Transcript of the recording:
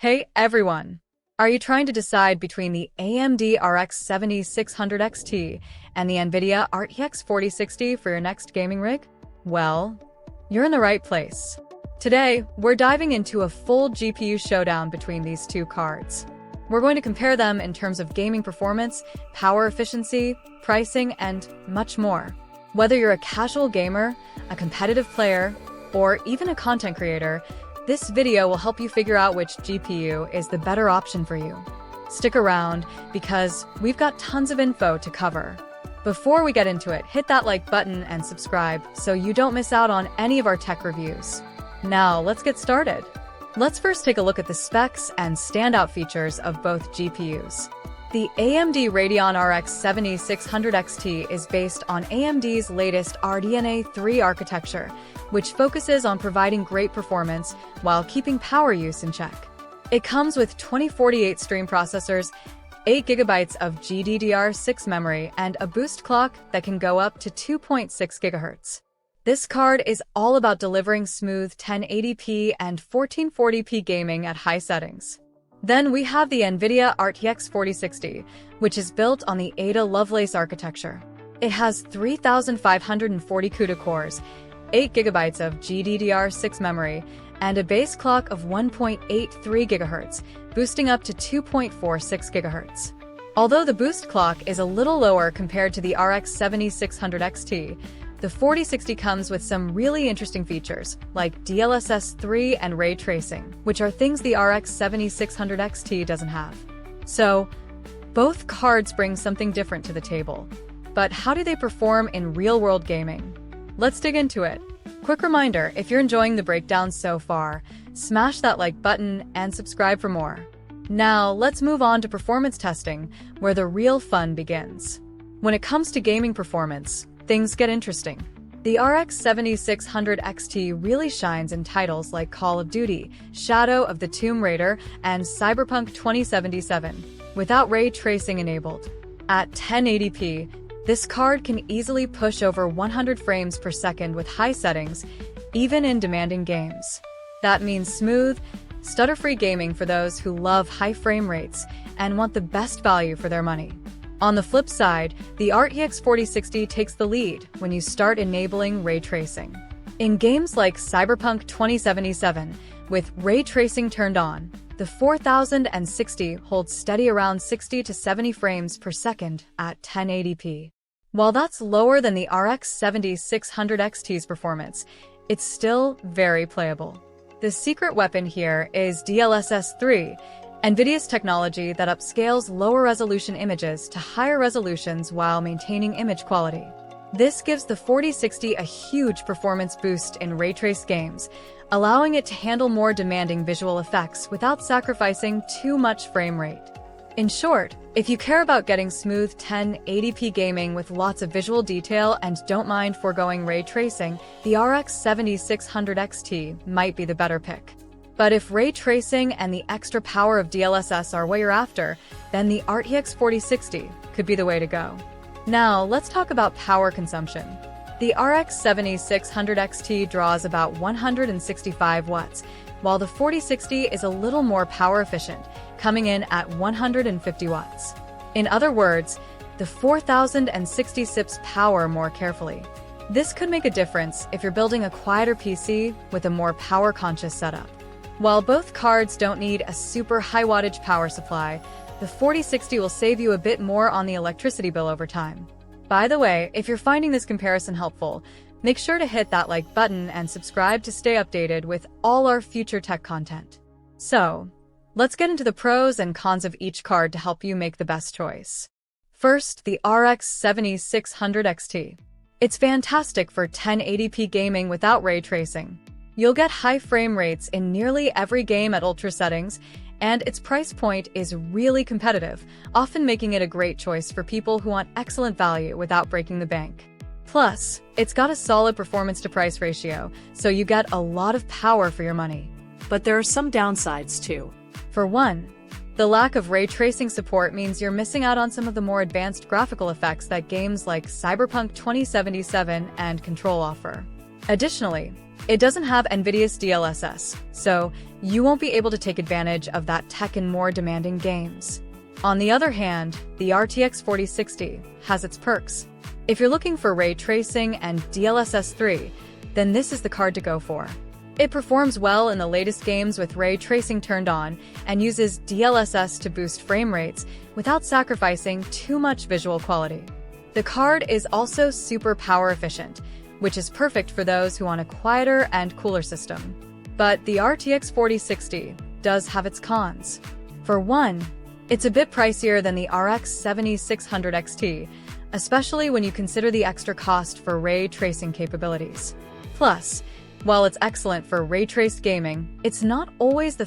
Hey everyone! Are you trying to decide between the AMD RX 7600 XT and the NVIDIA RTX 4060 for your next gaming rig? Well, you're in the right place. Today, we're diving into a full GPU showdown between these two cards. We're going to compare them in terms of gaming performance, power efficiency, pricing, and much more. Whether you're a casual gamer, a competitive player, or even a content creator, this video will help you figure out which GPU is the better option for you. Stick around because we've got tons of info to cover. Before we get into it, hit that like button and subscribe so you don't miss out on any of our tech reviews. Now, let's get started. Let's first take a look at the specs and standout features of both GPUs. The AMD Radeon RX 7600 XT is based on AMD's latest RDNA 3 architecture, which focuses on providing great performance while keeping power use in check. It comes with 2048 stream processors, 8GB of GDDR6 memory, and a boost clock that can go up to 2.6 GHz. This card is all about delivering smooth 1080p and 1440p gaming at high settings. Then we have the NVIDIA RTX 4060, which is built on the Ada Lovelace architecture. It has 3,540 CUDA cores, 8GB of GDDR6 memory, and a base clock of 1.83 GHz, boosting up to 2.46 GHz. Although the boost clock is a little lower compared to the RX 7600 XT, the 4060 comes with some really interesting features, like DLSS 3 and ray tracing, which are things the RX 7600 XT doesn't have. So, both cards bring something different to the table. But how do they perform in real-world gaming? Let's dig into it. Quick reminder, if you're enjoying the breakdown so far, smash that like button and subscribe for more. Now, let's move on to performance testing, where the real fun begins. When it comes to gaming performance, things get interesting. The RX 7600 XT really shines in titles like Call of Duty, Shadow of the Tomb Raider, and Cyberpunk 2077, without ray tracing enabled. At 1080p, this card can easily push over 100 frames per second with high settings, even in demanding games. That means smooth, stutter-free gaming for those who love high frame rates and want the best value for their money. On the flip side, the RTX 4060 takes the lead when you start enabling ray tracing. In games like Cyberpunk 2077, with ray tracing turned on, the 4060 holds steady around 60 to 70 frames per second at 1080p. While that's lower than the RX 7600 XT's performance, it's still very playable. The secret weapon here is DLSS 3, NVIDIA's technology that upscales lower-resolution images to higher resolutions while maintaining image quality. This gives the 4060 a huge performance boost in ray-traced games, allowing it to handle more demanding visual effects without sacrificing too much frame rate. In short, if you care about getting smooth 1080p gaming with lots of visual detail and don't mind foregoing ray tracing, the RX 7600 XT might be the better pick. But if ray tracing and the extra power of DLSS are what you're after, then the RTX 4060 could be the way to go. Now, let's talk about power consumption. The RX 7600 XT draws about 165 watts, while the 4060 is a little more power efficient, coming in at 150 watts. In other words, the 4060 sips power more carefully. This could make a difference if you're building a quieter PC with a more power-conscious setup. While both cards don't need a super high-wattage power supply, the 4060 will save you a bit more on the electricity bill over time. By the way, if you're finding this comparison helpful, make sure to hit that like button and subscribe to stay updated with all our future tech content. So, let's get into the pros and cons of each card to help you make the best choice. First, the RX 7600 XT. It's fantastic for 1080p gaming without ray tracing. You'll get high frame rates in nearly every game at ultra settings, and its price point is really competitive, often making it a great choice for people who want excellent value without breaking the bank. Plus, it's got a solid performance-to-price ratio, so you get a lot of power for your money. But there are some downsides too. For one, the lack of ray tracing support means you're missing out on some of the more advanced graphical effects that games like Cyberpunk 2077 and Control offer. Additionally, It doesn't have NVIDIA's DLSS, so you won't be able to take advantage of that tech in more demanding games. On the other hand, the RTX 4060 has its perks. If you're looking for ray tracing and DLSS 3, then this is the card to go for. It performs well in the latest games with ray tracing turned on and uses DLSS to boost frame rates without sacrificing too much visual quality. The card is also super power efficient, which is perfect for those who want a quieter and cooler system. But the RTX 4060 does have its cons. For one, it's a bit pricier than the RX 7600 XT, especially when you consider the extra cost for ray tracing capabilities. Plus, while it's excellent for ray-traced gaming, it's not always the